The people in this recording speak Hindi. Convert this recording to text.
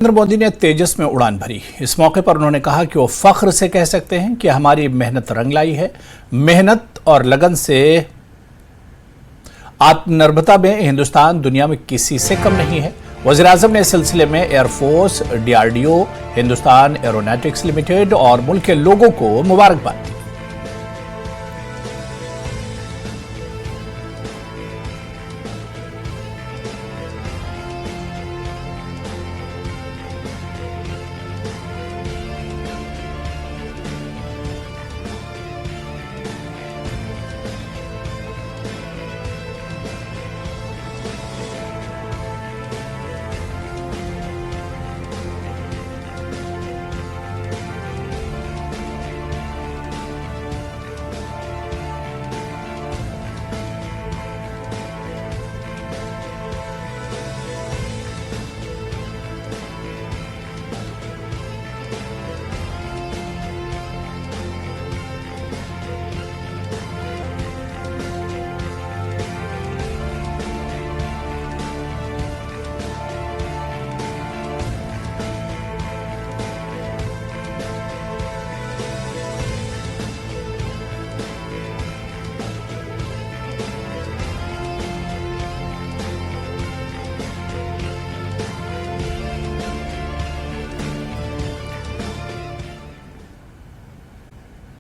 नरेंद्र मोदी ने तेजस में उड़ान भरी। इस मौके पर उन्होंने कहा कि वो फख्र से कह सकते हैं कि हमारी मेहनत रंग लाई है। मेहनत और लगन से आत्मनिर्भरता में हिंदुस्तान दुनिया में किसी से कम नहीं है। वज़ीर-ए-आज़म ने इस सिलसिले में air force, DRDO, Hindustan aeronautics limited और मुल्क के लोगों को मुबारकबाद दी।